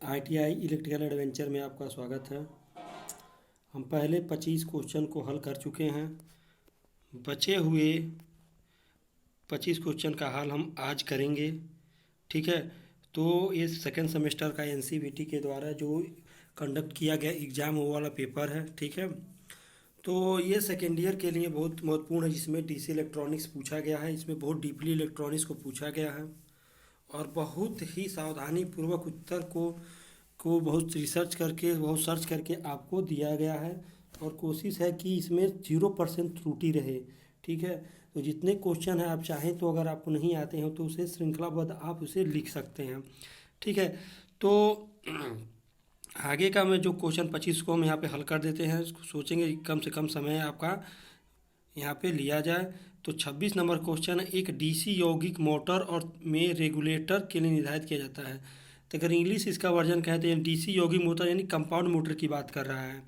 ITI electrical adventure में आपका स्वागत है। हम पहले 25 क्वेश्चन को हल कर चुके हैं। बचे हुए 25 क्वेश्चन का हल हम आज करेंगे। ठीक है, तो ये सेकेंड सेमेस्टर का NCVT के द्वारा जो कंडक्ट किया गया एग्ज़ाम वो वाला पेपर है। ठीक है, तो ये सेकेंड ईयर के लिए बहुत महत्वपूर्ण है, जिसमें DC इलेक्ट्रॉनिक्स पूछा गया है। इसमें बहुत डीपली इलेक्ट्रॉनिक्स को पूछा गया है और बहुत ही सावधानी पूर्वक उत्तर को बहुत रिसर्च करके, बहुत सर्च करके आपको दिया गया है और कोशिश है कि इसमें 0% त्रुटि रहे। ठीक है, तो जितने क्वेश्चन हैं आप चाहें तो अगर आपको नहीं आते हैं तो उसे श्रृंखलाबद्ध आप उसे लिख सकते हैं। ठीक है, तो आगे का मैं जो क्वेश्चन 25 को हम यहाँ पे हल कर देते हैं, सोचेंगे कम से कम समय आपका यहाँ पे लिया जाए। तो 26 नंबर क्वेश्चन, एक DC यौगिक मोटर और में रेगुलेटर के लिए निर्धारित किया जाता है। तो अगर इंग्लिश इसका वर्जन कहें तो DC यौगिक मोटर यानी कंपाउंड मोटर की बात कर रहा है,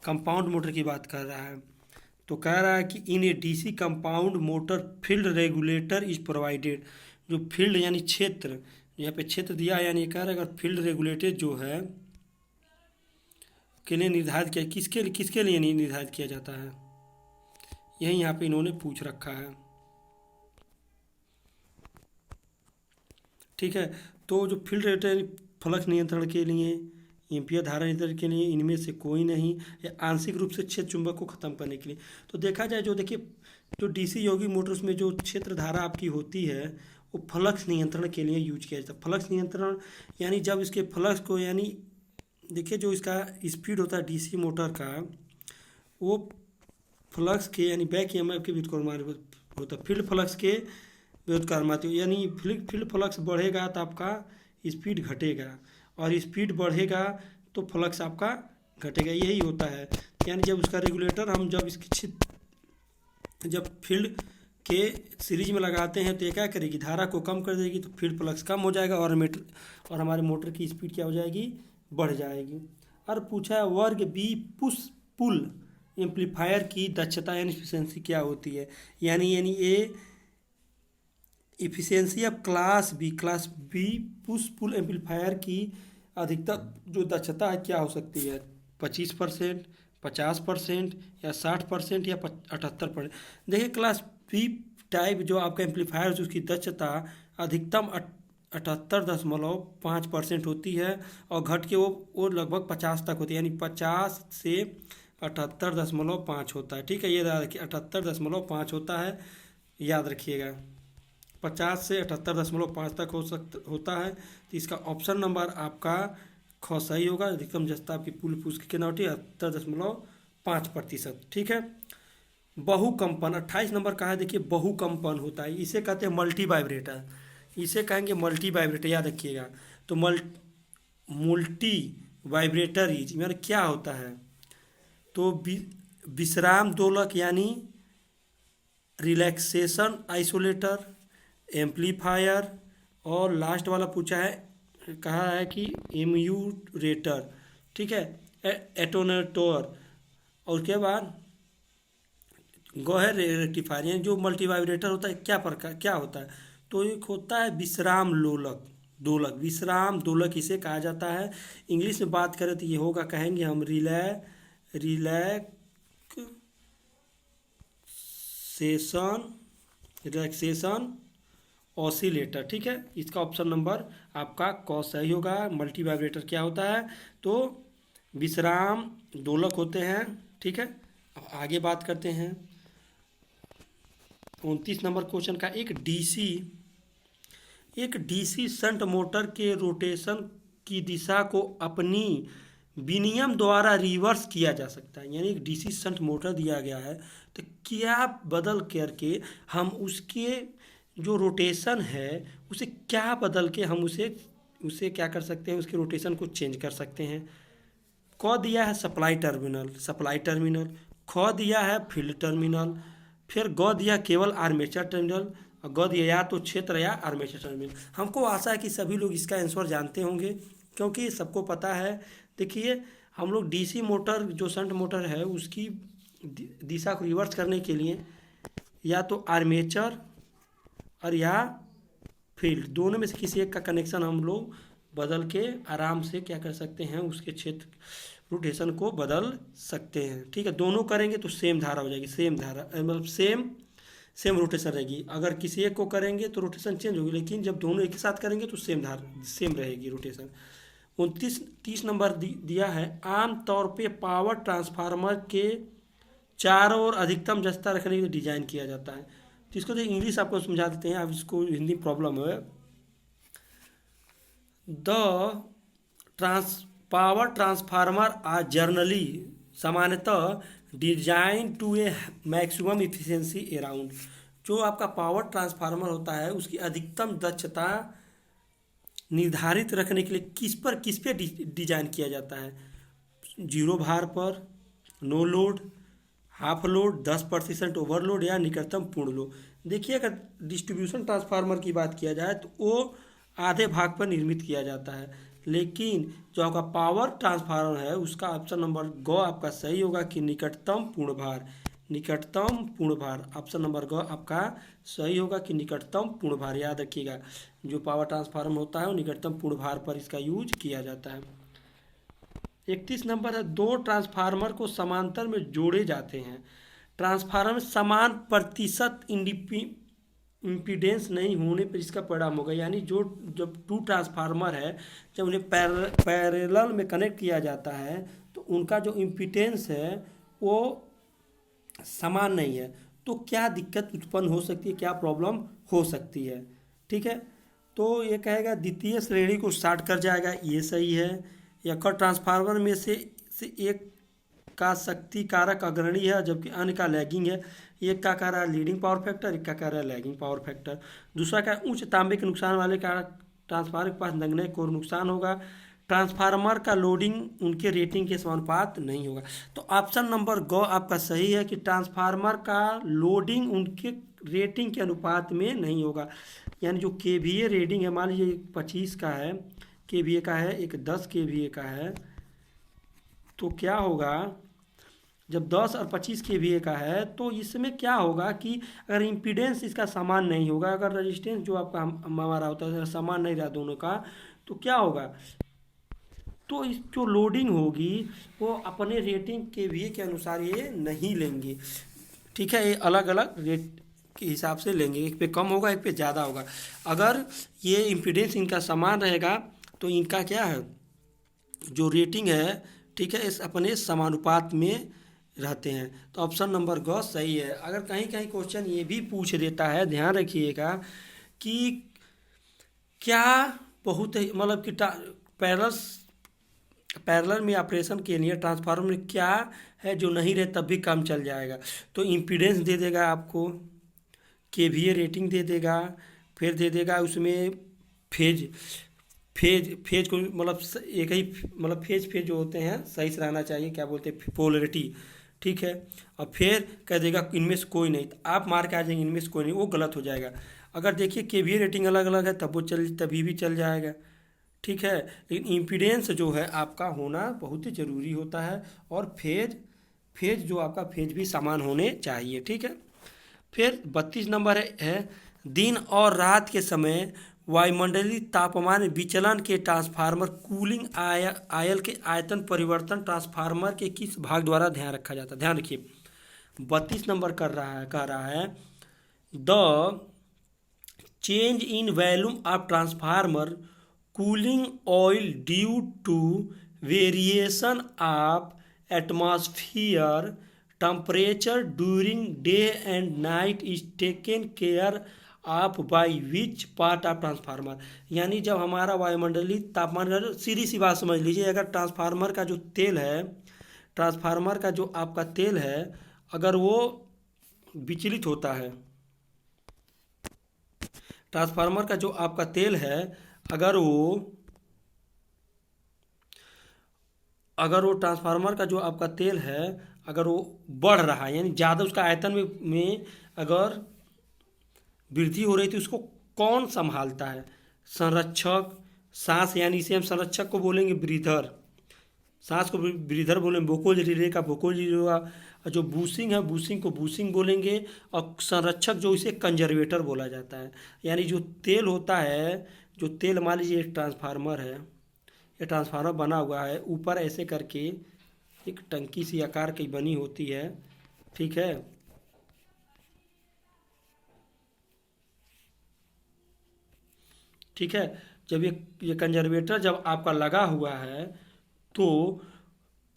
कंपाउंड मोटर की बात कर रहा है। तो कह रहा है कि इन ए DC compound motor field regulator is provided. जो फील्ड यानी क्षेत्र, यहाँ पे क्षेत्र दिया है, यानी कह रहा है अगर फील्ड रेगुलेटर जो है के लिए निर्धारित किया, किसके लिए नहीं निर्धारित किया जाता है, यही यहाँ पे इन्होंने पूछ रखा है। ठीक है, तो जो फील्ड रेगुलेटर फ्लक्स नियंत्रण के लिए, एम्पीयर धारा नियंत्रण के लिए इनमें से कोई नहीं, या आंशिक रूप से क्षेत्र चुंबक को खत्म करने के लिए। तो देखा जाए, जो देखिए जो DC यौगिक मोटर्स में जो क्षेत्र धारा आपकी होती है वो फ्लक्स नियंत्रण के लिए यूज किया जाता है। फ्लक्स नियंत्रण यानी जब इसके फ्लक्स को, यानी देखिए जो इसका स्पीड होता है DC मोटर का, वो फ्लक्स के यानी बैक EMF के व्युत्क्रमानुपाती होता है, फील्ड फ्लक्स के व्युत्क्रमानुपाती। यानी फील्ड फ्लक्स बढ़ेगा तो आपका स्पीड घटेगा, और स्पीड बढ़ेगा तो फ्लक्स आपका घटेगा, यही होता है। यानी जब उसका रेगुलेटर हम जब फील्ड के सीरीज में लगाते हैं तो ये क्या करेगी, धारा को कम कर देगी, तो फील्ड फ्लक्स कम हो जाएगा और हमारे मोटर की स्पीड क्या हो जाएगी, बढ़ जाएगी। और पूछा है वर्ग B पुश पुल एम्पलीफायर की दक्षता यानी एफिशिएंसी क्या होती है। यानी ये efficiency of class B push pull amplifier की अधिकतम जो दक्षता है क्या हो सकती है, 25%, 50% या 60% या 78%। देखिए क्लास B टाइप जो आपका एम्पलीफायर है उसकी दक्षता अधिकतम 78.5% होती है और घट के वो लगभग 50 तक होती है, यानी 50 से 78.5 होता है। ठीक है, ये याद रखिए, 78.5 होता है, याद रखिएगा। 50 से 78.5 तक होता है। तो इसका ऑप्शन नंबर आपका ख सही होगा। अधिकतम दक्षता आपकी पुल पुश की कितना होती है, 78.5%। ठीक है, बहुकंपन 28 नंबर का है। देखिए बहुकंपन होता है, इसे कहते हैं मल्टी वाइब्रेटर, इसे कहेंगे मल्टी वाइब्रेटर, याद रखिएगा। तो मल्टी वाइब्रेटर इज यानी क्या होता है, तो विश्राम दोलक यानी रिलैक्सेशन आइसोलेटर, एम्पलीफायर, और लास्ट वाला पूछा है, कहा है कि एम्यूरेटर। ठीक है, एटोनेटर, और उसके बाद गौहर रेक्टिफायर। यानी जो मल्टी वाइब्रेटर होता है क्या होता है, तो एक होता है विश्राम दोलक, विश्राम दोलक इसे कहा जाता है। इंग्लिश में बात करें तो ये होगा, कहेंगे हम रिलैक्सेशन ऑसिलेटर। ठीक है, इसका ऑप्शन नंबर आपका क सही होगा। मल्टी वाइब्रेटर क्या होता है, तो विश्राम दोलक होते हैं। ठीक है, अब आगे बात करते हैं 29 नंबर क्वेश्चन का। एक DC शंट मोटर के रोटेशन की दिशा को अपनी विनियम द्वारा रिवर्स किया जा सकता है। यानी एक DC शंट मोटर दिया गया है, तो क्या बदल करके हम उसके जो रोटेशन है उसे क्या बदल के हम उसे क्या कर सकते हैं, उसके रोटेशन को चेंज कर सकते हैं। क दिया है सप्लाई टर्मिनल, ख दिया है फील्ड टर्मिनल, फिर ग दिया केवल आर्मेचर टर्मिनल, और ग दिया या तो क्षेत्र या आर्मेचर टर्मिनल। हमको आशा है कि सभी लोग इसका आंसर जानते होंगे, क्योंकि सबको पता है। देखिए हम लोग DC मोटर जो शंट मोटर है उसकी दिशा को रिवर्स करने के लिए या तो आर्मेचर और या फील्ड, दोनों में से किसी एक का कनेक्शन हम लोग बदल के आराम से क्या कर सकते हैं, उसके क्षेत्र रोटेशन को बदल सकते हैं। ठीक है, दोनों करेंगे तो सेम धारा हो जाएगी, सेम धारा मतलब सेम रोटेशन रहेगी। अगर किसी एक को करेंगे तो रोटेशन चेंज होगी, लेकिन जब दोनों एक ही साथ करेंगे तो सेम रहेगी रोटेशन। 30 नंबर दिया है, आमतौर पे पावर ट्रांसफार्मर के चारों ओर अधिकतम जस्ता रखने के लिए डिजाइन किया जाता है। तो इसको तो इंग्लिश आपको समझा देते हैं, आप इसको हिंदी प्रॉब्लम है। The power transformer are generally सामान्यतः design to a maximum efficiency around. जो आपका पावर ट्रांसफार्मर होता है उसकी अधिकतम दक्षता निर्धारित रखने के लिए किस पे डिजाइन किया जाता है, 0 भार पर, no load, half load, 10% overload या निकटतम पूर्ण लोड। देखिए, अगर डिस्ट्रीब्यूशन ट्रांसफार्मर की बात किया जाए तो वो आधे भाग पर निर्मित किया जाता है, लेकिन जो आपका पावर ट्रांसफार्मर है उसका ऑप्शन नंबर ग आपका सही होगा कि निकटतम पूर्ण भार। निकटतम पूर्ण भार, ऑप्शन नंबर ग आपका सही होगा कि निकटतम पूर्ण भार। याद रखिएगा, जो पावर ट्रांसफार्मर होता है वो निकटतम पूर्ण भार पर इसका यूज किया जाता है। 31 नंबर है, 2 ट्रांसफार्मर को समांतर में जोड़े जाते हैं। ट्रांसफार्मर समान प्रतिशत इम्पीडेंस नहीं होने पर इसका परिणाम होगा। यानी जब 2 ट्रांसफार्मर है, जब उन्हें पैरेलल में कनेक्ट किया जाता है तो उनका जो इम्पीडेंस है वो समान नहीं है, तो क्या दिक्कत उत्पन्न हो सकती है, क्या प्रॉब्लम हो सकती है। ठीक है, तो ये कहेगा द्वितीय श्रेणी को शॉर्ट कर जाएगा, ये सही है। या ट्रांसफार्मर में से एक का शक्ति कारक अग्रणी है जबकि अन्य का लैगिंग है। एक का कह रहा है लीडिंग पावर फैक्टर, एक का कह रहा है लैगिंग पावर फैक्टर। दूसरा का उच्च तांबे के नुकसान वाले का ट्रांसफार्मर के पास नगण्य कोर नुकसान होगा। ट्रांसफार्मर का लोडिंग उनके रेटिंग के समानुपात नहीं होगा। तो ऑप्शन नंबर ग आपका सही है कि ट्रांसफार्मर का लोडिंग उनके रेटिंग के अनुपात में नहीं होगा। यानी जो केवीए रेटिंग है, मान लीजिए 25 का है केवीए का है, एक 10 केवीए का है, तो क्या होगा जब 10 और 25 केवीए का है तो इसमें क्या होगा कि अगर इम्पीडेंस इसका समान नहीं होगा, अगर रेजिस्टेंस जो आपका हमारा होता है समान नहीं रहा दोनों का, तो क्या होगा, तो इस जो लोडिंग होगी वो अपने रेटिंग केवीए के अनुसार ये नहीं लेंगे। ठीक है, ये अलग अलग रेट के हिसाब से लेंगे, एक पे कम होगा एक पे ज़्यादा होगा। अगर ये इम्पीडेंस इनका समान रहेगा तो इनका क्या है, जो रेटिंग है, ठीक है, इस अपने समानुपात में रहते हैं। तो ऑप्शन नंबर ग सही है। अगर कहीं कहीं क्वेश्चन ये भी पूछ देता है, ध्यान रखिएगा कि क्या बहुत मतलब कि पैरेलल में ऑपरेशन के लिए ट्रांसफार्मर में क्या है जो नहीं रहे तब भी काम चल जाएगा। तो इम्पीडेंस दे देगा आपको, केवीए रेटिंग दे देगा, फिर दे देगा उसमें फेज को मतलब एक ही मतलब फेज जो होते हैं सही से रहना चाहिए, क्या बोलते हैं पोलरिटी। ठीक है, और फिर कह देगा इनमें से कोई नहीं, तो आप मार के आ जाएंगे इनमें से कोई नहीं, वो गलत हो जाएगा। अगर देखिए केवीए रेटिंग अलग अलग है तब वो तभी भी चल जाएगा। ठीक है, लेकिन इम्पीडेंस जो है आपका होना बहुत ही ज़रूरी होता है, और फेज जो आपका फेज भी समान होने चाहिए। ठीक है, फिर 32 नंबर है दिन और रात के समय वायुमंडलीय तापमान विचलन के ट्रांसफार्मर कूलिंग आयल के आयतन परिवर्तन ट्रांसफार्मर के किस भाग द्वारा ध्यान रखा जाता है। ध्यान रखिए, 32 नंबर कह रहा है the change in volume of transformer cooling oil due to variation of atmosphere temperature during day and night is taken care of by which part of transformer. यानी जब हमारा वायुमंडलीय तापमान का, सीधी सी बात समझ लीजिए, अगर ट्रांसफार्मर का जो तेल है, ट्रांसफार्मर का जो आपका तेल है, अगर वो विचलित होता है, ट्रांसफार्मर का जो आपका तेल है अगर वो ट्रांसफार्मर का जो आपका तेल है अगर वो बढ़ रहा है, यानी ज़्यादा उसका आयतन में अगर वृद्धि हो रही थी, उसको कौन संभालता है, संरक्षक, सांस, यानी इसे हम संरक्षक को बोलेंगे ब्रीदर, सांस को ब्रीदर बोलेंगे, वोकोल रिले का वोकोल रिले, जो बूसिंग है बूसिंग को बूसिंग बोलेंगे, और संरक्षक जो इसे कंजर्वेटर बोला जाता है। यानी जो तेल होता है, जो तेल मान लीजिए एक ट्रांसफार्मर है, ये ट्रांसफार्मर बना हुआ है, ऊपर ऐसे करके एक टंकी सी आकार की बनी होती है, ठीक है। ठीक है, जब ये कंजर्वेटर जब आपका लगा हुआ है तो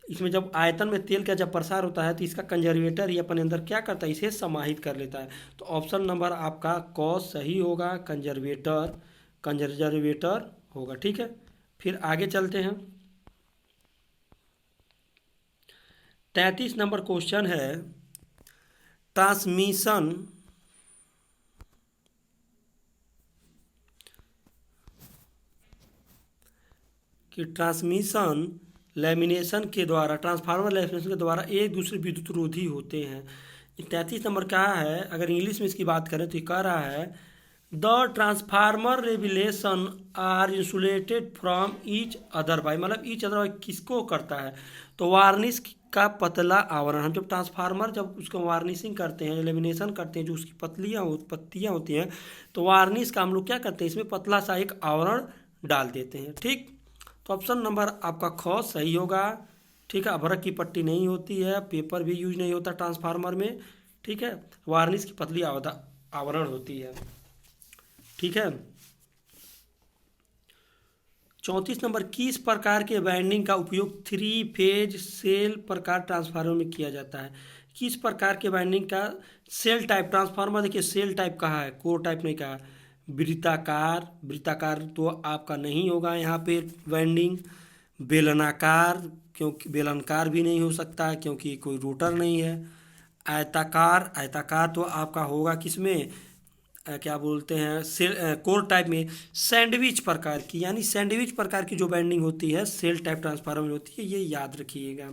इसमें जब आयतन में तेल का जब प्रसार होता है तो इसका कंजर्वेटर ये अपने अंदर क्या करता है, इसे समाहित कर लेता है। तो ऑप्शन नंबर आपका क सही होगा, कंजर्वेटर, कंजर्वेटर होगा, ठीक है। फिर आगे चलते हैं। 33 नंबर क्वेश्चन है, ट्रांसमिशन कि ट्रांसमिशन लैमिनेशन के द्वारा, ट्रांसफार्मर लैमिनेशन के द्वारा एक दूसरे विद्युत रोधी होते हैं। 33 नंबर क्या है, अगर इंग्लिश में इसकी बात करें तो ये कह रहा है the transformer laminations are insulated from each other by, मतलब ईच अदर बाय किसको करता है, तो वार्निश का पतला आवरण। हम जब ट्रांसफार्मर जब उसको वार्निशिंग करते हैं, लेमिनेशन करते हैं, जो उसकी पत्तियाँ होती हैं, तो वार्निश का हम लोग क्या करते हैं, इसमें पतला सा एक आवरण डाल देते हैं, ठीक। तो ऑप्शन नंबर आपका ख सही होगा, ठीक है। अभ्रक की पट्टी नहीं होती है, पेपर भी यूज नहीं होता ट्रांसफार्मर में, ठीक है। वार्निश की पतली आवरण होती है, ठीक है। 34 नंबर, किस प्रकार के वाइंडिंग का उपयोग 3 फेज सेल प्रकार ट्रांसफार्मर में किया जाता है। किस प्रकार के वाइंडिंग का, सेल टाइप ट्रांसफार्मर, देखिए सेल टाइप कहा है, कोर टाइप नहीं कहा। वृत्ताकार, वृत्ताकार तो आपका नहीं होगा यहाँ पे वाइंडिंग। बेलनाकार, क्योंकि बेलनाकार भी नहीं हो सकता क्योंकि कोई रोटर नहीं है। आयताकार, आयताकार तो आपका होगा किसमें, क्या बोलते हैं, कोर टाइप में। सैंडविच प्रकार की, यानी सैंडविच प्रकार की जो बाइंडिंग होती है सेल टाइप ट्रांसफार्मर में होती है, ये याद रखिएगा,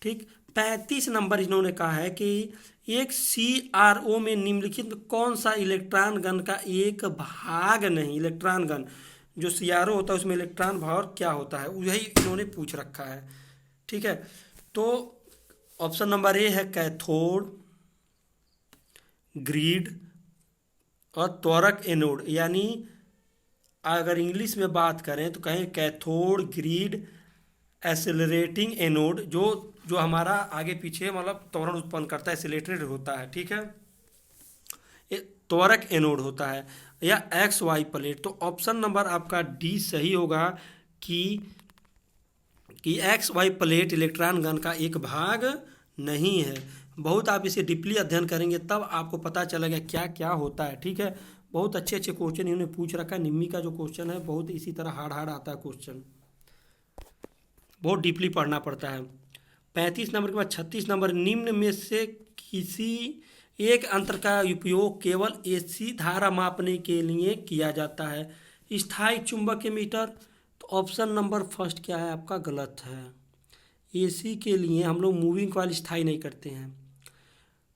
ठीक। 35 नंबर इन्होंने कहा है कि एक CRO में निम्नलिखित में कौन सा इलेक्ट्रॉन गन का एक भाग नहीं, इलेक्ट्रॉन गन जो CRO होता है उसमें इलेक्ट्रॉन भाग क्या होता है, वही इन्होंने पूछ रखा है, ठीक है। तो ऑप्शन नंबर ए है कैथोड, ग्रिड और त्वरक एनोड, यानी अगर इंग्लिश में बात करें तो कहें कैथोड, ग्रिड, एसेलरेटिंग एनोड, जो हमारा आगे पीछे मतलब त्वरण उत्पन्न करता है, एसिलेटेड होता है, ठीक है। त्वरक एनोड होता है, या XY प्लेट। तो ऑप्शन नंबर आपका डी सही होगा कि XY प्लेट इलेक्ट्रॉन गन का एक भाग नहीं है। बहुत आप इसे डीपली अध्ययन करेंगे तब आपको पता चलेगा क्या क्या होता है, ठीक है। बहुत अच्छे अच्छे क्वेश्चन इन्होंने पूछ रखा है। निम्मी का जो क्वेश्चन है बहुत इसी तरह हार्ड हार्ड आता है क्वेश्चन, बहुत डीपली पढ़ना पड़ता है। 35 नंबर के बाद 36 नंबर, निम्न में से किसी एक अंतर का उपयोग केवल AC धारा मापने के लिए किया जाता है। स्थायी चुंबकीय मीटर, तो ऑप्शन नंबर फर्स्ट क्या है आपका, गलत है। AC के लिए हम लोग मूविंग कॉइल स्थायी नहीं करते हैं।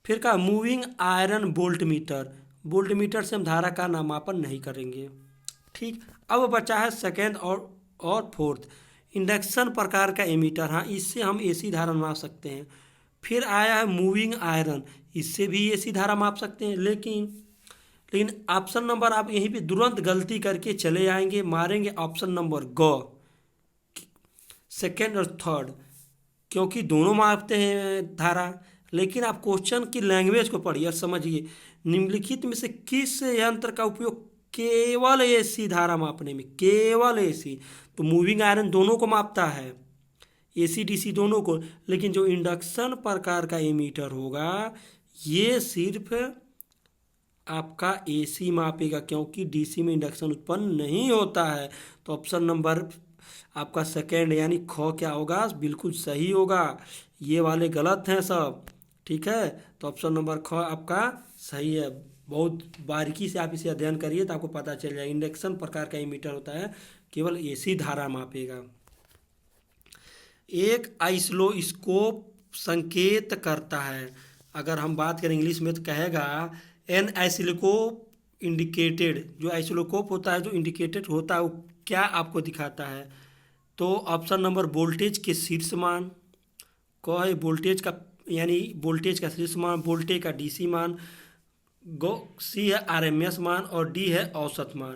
फिर कहा moving iron volt meter, volt meter से हम धारा का नामापन नहीं करेंगे, ठीक। अब बचा है सेकेंड और फोर्थ, इंडक्शन प्रकार का एमीटर, हाँ इससे हम AC धारा माप सकते हैं। फिर आया है मूविंग आयरन, इससे भी AC धारा माप सकते हैं, लेकिन ऑप्शन नंबर आप यहीं पे तुरंत गलती करके चले आएंगे, मारेंगे ऑप्शन नंबर ग, सेकेंड और थर्ड, क्योंकि दोनों मापते हैं धारा। लेकिन आप क्वेश्चन की लैंग्वेज को पढ़िए और समझिए, निम्नलिखित में से किस यंत्र का उपयोग केवल AC धारा मापने में, केवल AC, तो मूविंग आयरन दोनों को मापता है, AC DC दोनों को, लेकिन जो इंडक्शन प्रकार का एमीटर होगा ये सिर्फ आपका AC मापेगा, क्योंकि DC में इंडक्शन उत्पन्न नहीं होता है। तो ऑप्शन नंबर आपका सेकेंड यानी ख क्या होगा, बिल्कुल सही होगा। ये वाले गलत हैं सब, ठीक है। तो ऑप्शन नंबर ख आपका सही है। बहुत बारीकी से आप इसे अध्ययन करिए तो आपको पता चल जाए, इंडक्शन प्रकार का एमीटर होता है, केवल AC धारा मापेगा। एक आइसोस्कोप संकेत करता है, अगर हम बात करें इंग्लिश में तो कहेगा एन आइसोस्कोप इंडिकेटेड, जो आइसोस्कोप होता है जो इंडिकेटेड होता है वो क्या आपको दिखाता है, तो ऑप्शन नंबर वोल्टेज के शीर्ष मान, क है वोल्टेज का यानी वोल्टेज का शीर्ष मान, वोल्टेज का DC मान, सी है RMS मान और डी है औसत मान।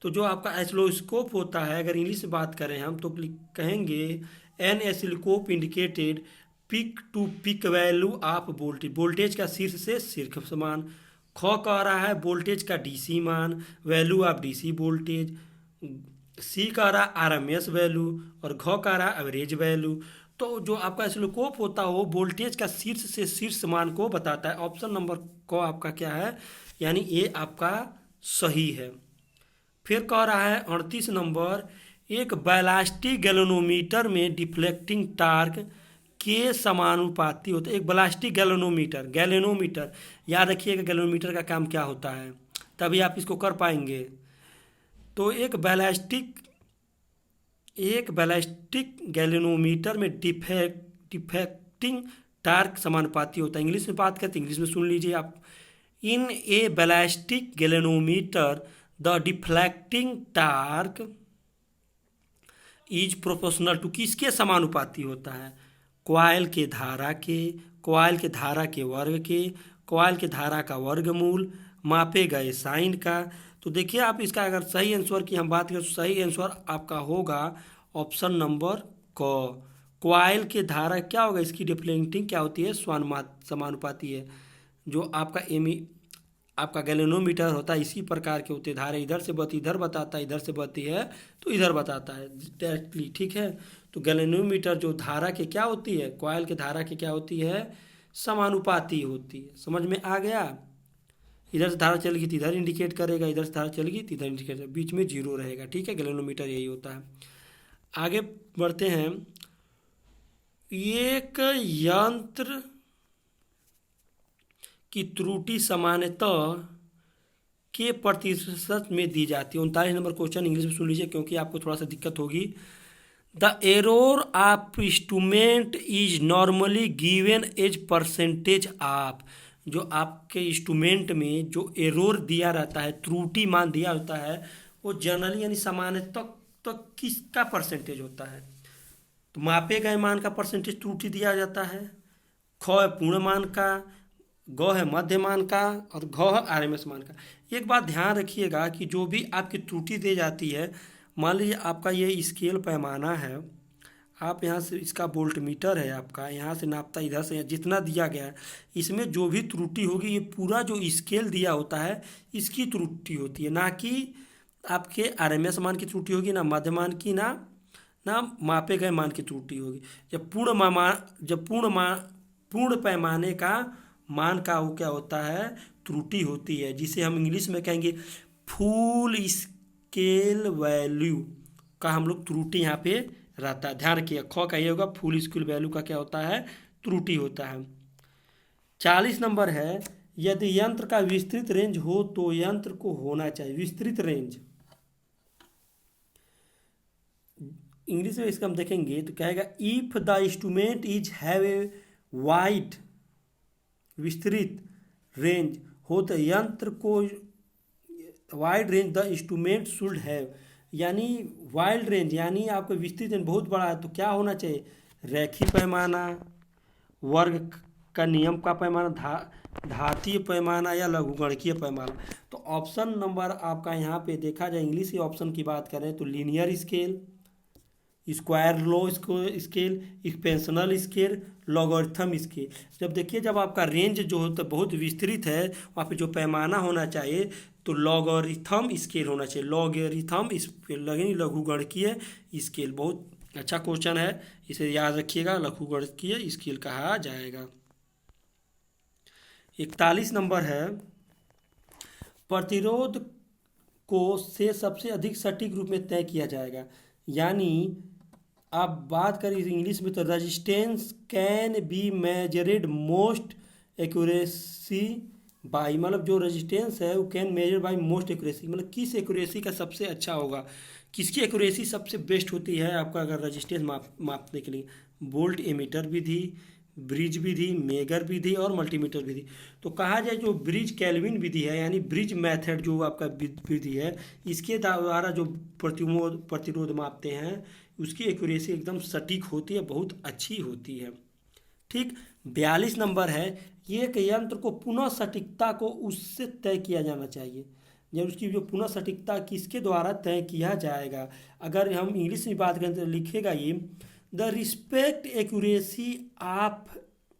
तो जो आपका एसिलोस्कोप होता है, अगर इंग्लिश में बात करें हम तो कहेंगे an oscilloscope indicated peak to peak value of voltage, voltage का शीर्ष से शीर्ष मान। ख कह रहा है वोल्टेज का डीसी मान, वैल्यू ऑफ डीसी वोल्टेज। सी कह रहा है आरएमएस वैल्यू, और घ कह रहा है एवरेज वैल्यू। तो जो आपका एसिलोस्कोप होता है वो वोल्टेज का शीर्ष से शीर्ष मान को बताता है। ऑप्शन नंबर क आपका क्या है, यानी ये आपका सही है। फिर कह रहा है 38 नंबर, एक बैलास्टिक गैल्वेनोमीटर में डिफ्लेक्टिंग टार्क के समानुपाती होता है। एक बैलास्टिक गैल्वेनोमीटर याद रखिएगा, गैल्वेनोमीटर का काम क्या होता है, तभी आप इसको कर पाएंगे। तो एक बैलास्टिक गैल्वेनोमीटर में डिफ्लेक्टिंग टार्क समानुपाती होता है। इंग्लिश में बात करते इंग्लिश में सुन लीजिए आप। In a ballistic galvanometer the deflecting torque is proportional to, किसके समानुपाती होता है, कॉइल के धारा के, कॉइल के धारा के वर्ग के, कॉइल के धारा का वर्गमूल, मापे गए साइन का। तो देखिए आप इसका अगर सही आंसर की हम बात करें तो सही आंसर आपका होगा ऑप्शन नंबर क। कॉइल के धारा क्या होगा, इसकी डिफ्लेक्टिंग क्या होती है, समानुपाती है। जो आपका गैल्वेनोमीटर होता है इसी प्रकार के होते हैं, धारा इधर से बहती इधर बताता है, इधर से बहती है तो इधर बताता है डायरेक्टली, ठीक है। तो गैल्वेनोमीटर जो धारा के क्या होती है, कॉइल के धारा के क्या होती है, समानुपाती होती है। समझ में आ गया। इधर से धारा चलेगी तो इधर इंडिकेट करेगा, इधर से धारा चलेगी तो इधर इंडिकेट करेगा, बीच में जीरो रहेगा, ठीक है। गैल्वेनोमीटर यही होता है। आगे बढ़ते हैं। एक यंत्र की त्रुटि सामान्यतः के प्रतिशत में दी जाती है। 39 नंबर क्वेश्चन इंग्लिश में सुन लीजिए क्योंकि आपको थोड़ा सा दिक्कत होगी। The error of instrument is normally given as percentage of, जो आपके इंस्ट्रूमेंट में जो एरर दिया रहता है, त्रुटि मान दिया होता है, वो जनरली यानी सामान्यतः तो किसका परसेंटेज होता है, तो मापे गए मान का परसेंटेज त्रुटि दिया जाता है। ख है पूर्ण मान का, ग है मध्य मान का, और घ है आरएमएस मान का। एक बात ध्यान रखिएगा कि जो भी आपकी त्रुटि दी जाती है, मान लीजिए आपका ये स्केल पैमाना है, आप यहाँ से इसका वोल्टमीटर है आपका, यहाँ से नापता इधर से जितना दिया गया है, इसमें जो भी त्रुटि होगी ये पूरा जो स्केल दिया होता है इसकी त्रुटि होती है, ना कि आपके आरएमएस मान की त्रुटि होगी, ना मध्य मान की, ना मापे गए मान की त्रुटि होगी। जब पूर्ण पैमाने का मान का वो क्या होता है, त्रुटि होती है, जिसे हम इंग्लिश में कहेंगे फुल स्केल वैल्यू का हम लोग त्रुटि यहाँ पे रहता है। ध्यान रखिए, ख का ये होगा फुल स्केल वैल्यू का क्या होता है, त्रुटि होता है। 40 नंबर है, यदि यंत्र का विस्तृत रेंज हो तो यंत्र को होना चाहिए विस्तृत रेंज। इंग्लिश में इसका हम देखेंगे तो कहेगा if the instrument is have a wide, विस्तृत रेंज हो तो यंत्र को, wide range the instrument should have, यानी वाइड रेंज यानी आपका विस्तृत रेंज बहुत बड़ा है तो क्या होना चाहिए, रैखिक पैमाना, वर्ग का नियम का पैमाना, घातीय पैमाना या लघुगणकीय पैमाना। तो ऑप्शन नंबर आपका यहाँ पे देखा जाए, इंग्लिश के ऑप्शन की बात करें तो लीनियर स्केल, स्क्वायर लो स्केल, एक्सपेंशनल स्केल, लॉगरिथम स्केल। जब देखिए जब आपका रेंज जो होता है बहुत विस्तृत है, वहाँ पे जो पैमाना होना चाहिए तो लॉगरिथम स्केल होना चाहिए, लॉगरिथम स्केल, लघुगणकीय स्केल। बहुत अच्छा क्वेश्चन है, इसे याद रखिएगा, लघुगणकीय स्केल कहा जाएगा। 41 नंबर है, प्रतिरोध को से सबसे अधिक सटीक रूप में तय किया जाएगा, यानी आप बात करें इंग्लिश में तो resistance can be measured most accuracy by, मतलब जो रेजिस्टेंस है वो can measure by most accuracy, मतलब किस एक्यूरेसी का सबसे अच्छा होगा, किसकी एक्यूरेसी सबसे बेस्ट होती है आपका अगर रेजिस्टेंस मापने के लिए। वोल्ट एमीटर विधि, ब्रिज विधि, मेगर विधि और मल्टीमीटर विधि। तो कहा जाए जो ब्रिज केल्विन विधि है, यानी ब्रिज मेथड जो आपका विधि है, इसके द्वारा जो प्रतिरोध मापते हैं उसकी एक्यूरेसी एकदम सटीक होती है, बहुत अच्छी होती है। ठीक। 42 नंबर है, एक यंत्र को पुनः सटीकता को उससे तय किया जाना चाहिए, जब उसकी जो पुनः सटीकता किसके द्वारा तय किया जाएगा। अगर हम इंग्लिश में बात करें तो लिखेगा ये, the respect accuracy of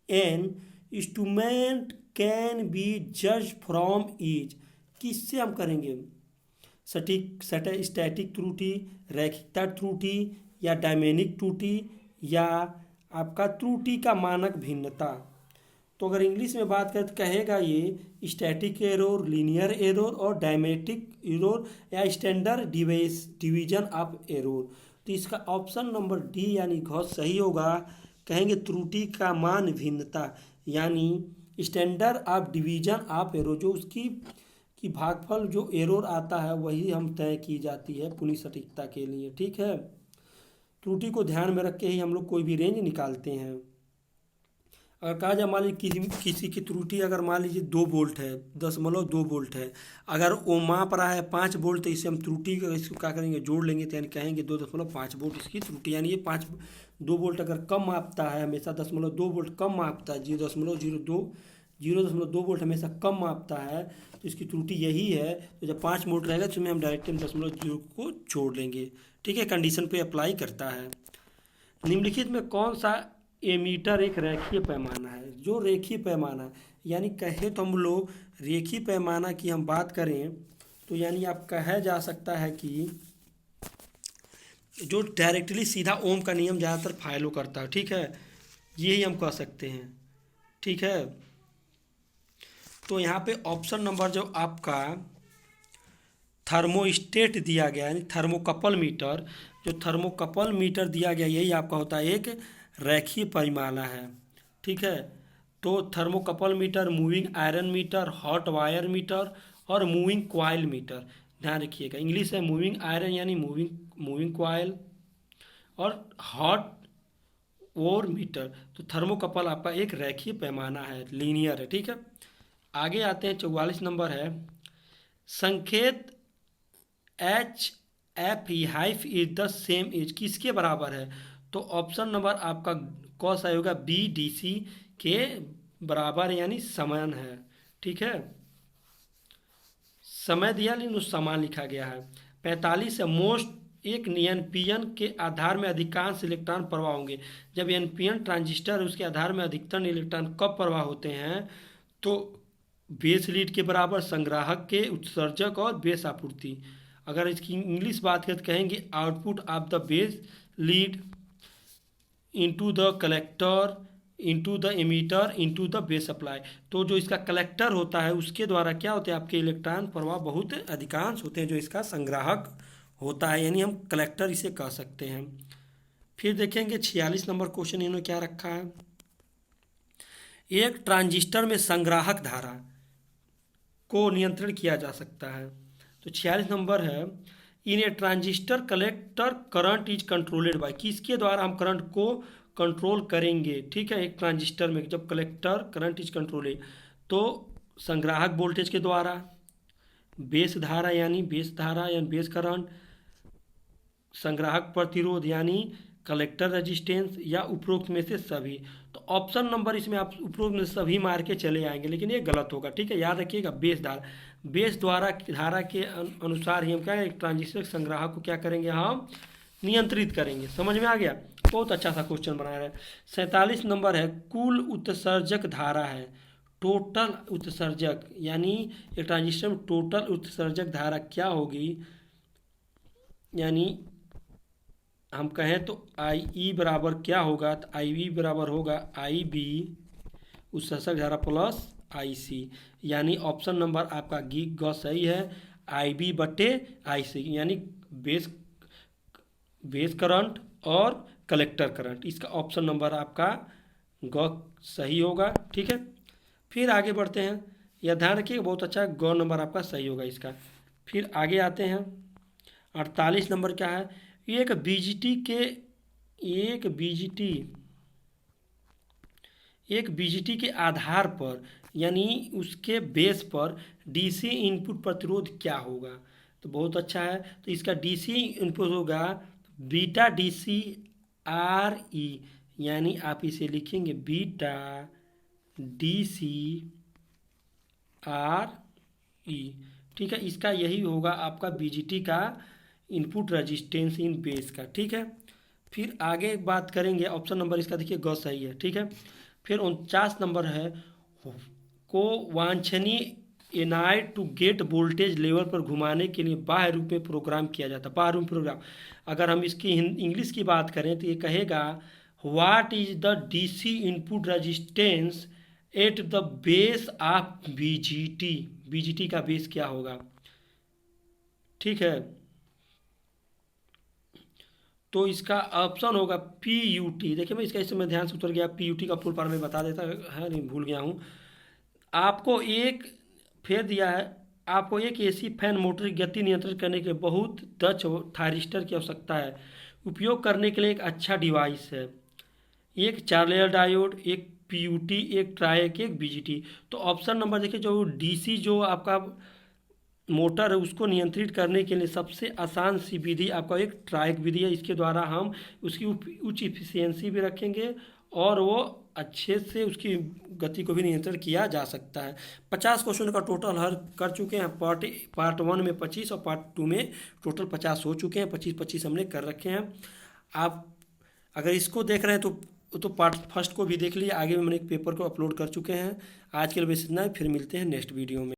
an instrument can be जज फ्रॉम इज। किससे हम करेंगे, स्टैटिक त्रुटि, रैखिकता त्रुटि, या डायमेनिक त्रुटि, या आपका त्रुटि का मानक भिन्नता। तो अगर इंग्लिश में बात करें तो कहेगा ये स्टैटिक एरर, लीनियर एरर और डायमेट्रिक एरर या स्टैंडर्ड डिवीजन ऑफ एरर। तो इसका ऑप्शन नंबर डी यानी घ सही होगा। कहेंगे त्रुटि का मान भिन्नता यानी standard of division of error, जो उसकी भागफल जो एरर आता है वही हम तय की जाती है पुनः सटीकता के लिए। ठीक है, त्रुटि को ध्यान में रख के ही हम लोग कोई भी रेंज निकालते हैं। अगर कहा जाए मान लीजिए किसी की त्रुटि अगर मान लीजिए 2 वोल्ट है, 0.2 वोल्ट है, अगर वो माप रहा है 5 वोल्ट, तो इसे हम त्रुटि का इसको क्या करेंगे, जोड़ लेंगे, तो यानी कहेंगे 2.5 वोल्ट इसकी त्रुटि। यानी ये 2 वोल्ट अगर कम मापता है, हमेशा 0.2 वोल्ट कम मापता है, 0.2 वोल्ट हमेशा कम मापता है, तो इसकी त्रुटि यही है। तो जब 5 वोल्ट रहेगा तो उसमें हम डायरेक्ट 0.0 को जोड़ लेंगे। ठीक है, कंडीशन पे अप्लाई करता है। निम्नलिखित में कौन सा एमीटर एक रेखीय पैमाना है। जो रेखीय पैमाना यानी कहे तो हम लोग रेखीय पैमाना की हम बात करें तो यानी आप कहा जा सकता है कि जो डायरेक्टली सीधा ओम का नियम ज़्यादातर फॉलो करता है। ठीक है, यही हम कह सकते हैं। ठीक है, तो यहाँ पे ऑप्शन नंबर जो आपका थर्मोस्टेट दिया गया यानी थर्मोकपल मीटर, जो थर्मोकपल मीटर दिया गया यही आपका होता है एक रेखीय पैमाना है। ठीक है, तो thermocouple meter, moving iron meter, hot wire meter और मूविंग क्वाइल मीटर। ध्यान रखिएगा, इंग्लिश है मूविंग आयरन यानी मूविंग क्वाइल और हॉट और मीटर। तो थर्मोकपल आपका एक रेखीय पैमाना है, लीनियर है। ठीक है, आगे आते हैं 44 नंबर है, संकेत एच एफ ई हाइफ इज द सेम इज किसके बराबर है। तो ऑप्शन नंबर आपका कौन सा होगा, बी डी सी के बराबर यानी समान है। ठीक है, समय दिया लेकिन उस समान लिखा गया है। 45 है, मोस्ट एक एनपीएन के आधार में अधिकांश इलेक्ट्रॉन प्रवाह होंगे। जब एनपीएन ट्रांजिस्टर उसके आधार में अधिकतम इलेक्ट्रॉन कब प्रवाह होते हैं, तो बेस लीड के बराबर, संग्राहक के, उत्सर्जक और बेस आपूर्ति। अगर इसकी इंग्लिश बात करें तो कहेंगे output of the base lead into the collector into the emitter into the base supply. तो जो इसका कलेक्टर होता है उसके द्वारा क्या होते हैं, आपके इलेक्ट्रॉन प्रवाह बहुत अधिकांश होते हैं, जो इसका संग्राहक होता है, यानी हम कलेक्टर इसे कह सकते हैं। फिर देखेंगे 46 नंबर क्वेश्चन इन्होंने क्या रखा है, एक ट्रांजिस्टर में संग्राहक धारा को नियंत्रण किया जा सकता है। तो 46 नंबर है, in a transistor collector current is controlled by, किसके द्वारा हम करंट को कंट्रोल करेंगे। ठीक है, एक ट्रांजिस्टर में जब कलेक्टर करंट इज कंट्रोलेड तो संग्राहक वोल्टेज के द्वारा, बेस धारा यानी बेस करंट, संग्राहक प्रतिरोध यानी कलेक्टर रेजिस्टेंस, या उपरोक्त में से सभी। तो ऑप्शन नंबर इसमें आप उपरोक्त में सभी मार के चले आएंगे, लेकिन ये गलत होगा। ठीक है, याद रखिएगा बेस द्वारा धारा के अनुसार ही हम क्या एक ट्रांजिस्टर संग्राहक को क्या करेंगे, हम नियंत्रित करेंगे। समझ में आ गया, बहुत अच्छा सा क्वेश्चन बनाया है। 47 नंबर है, कुल उत्सर्जक धारा है, टोटल उत्सर्जक यानी एक ट्रांजिस्टर में टोटल उत्सर्जक धारा क्या होगी, यानी हम कहें तो आई ई बराबर क्या होगा, तो आई वी बराबर होगा आई बी उत्सर्जक धारा प्लस आई सी, यानी ऑप्शन नंबर आपका ग सही है, आई बी बटे आई सी, यानी बेस करंट और कलेक्टर करंट। इसका ऑप्शन नंबर आपका ग सही होगा। ठीक है, फिर आगे बढ़ते हैं, यह ध्यान रखिएगा बहुत अच्छा, ग नंबर आपका सही होगा इसका। फिर आगे आते हैं 48 नंबर क्या है, एक बीजीटी के आधार पर यानी उसके बेस पर डीसी इनपुट प्रतिरोध क्या होगा। तो बहुत अच्छा है, तो इसका डीसी इनपुट होगा बीटा डीसी आर ई, यानी आप इसे लिखेंगे बीटा डीसी आर ई। ठीक है, इसका यही होगा आपका बीजीटी का इनपुट रेजिस्टेंस इन बेस का। ठीक है, फिर आगे बात करेंगे ऑप्शन नंबर इसका, देखिए ग सही है। ठीक है, फिर 49 नंबर है, को वांछनीय एनआईड टू गेट वोल्टेज लेवल पर घुमाने के लिए बाह्य रूप में प्रोग्राम किया जाता है। बाह्य रूप में प्रोग्राम, अगर हम इसकी इंग्लिश की बात करें तो ये कहेगा what is the DC input resistance at the base of BGT. BGT का बेस क्या होगा? ठीक है, तो इसका ऑप्शन होगा पीयूटी। देखिए मैं इसका इससे मैं ध्यान से उतर गया, पीयूटी का फुल फॉर्म में बता देता है, नहीं भूल गया हूँ। आपको एक फेर दिया है, आपको एक एसी फैन मोटर की गति नियंत्रित करने के लिए बहुत दक्ष थायरिस्टर की आवश्यकता है। उपयोग करने के लिए एक अच्छा डिवाइस है, एक 4 लेयर डायोड, एक पीयूटी, एक ट्रायक, एक बीजीटी। तो ऑप्शन नंबर देखिए, जो डीसी जो आपका मोटर है उसको नियंत्रित करने के लिए सबसे आसान सी विधि आपका एक ट्रायक विधि है। इसके द्वारा हम उसकी उच्च इफिशियंसी भी रखेंगे और वो अच्छे से उसकी गति को भी नियंत्रण किया जा सकता है। 50 क्वेश्चन का टोटल हल कर चुके हैं। पार्ट 1 में 25 और पार्ट 2 में टोटल 50 हो चुके हैं। 25-25 हमने कर रखे हैं। आप अगर इसको देख रहे हैं तो पार्ट फर्स्ट को भी देख लीजिए। आगे में मैंने एक पेपर को अपलोड कर चुके हैं। आज के लिए बस इतना ही, फिर मिलते हैं नेक्स्ट वीडियो में।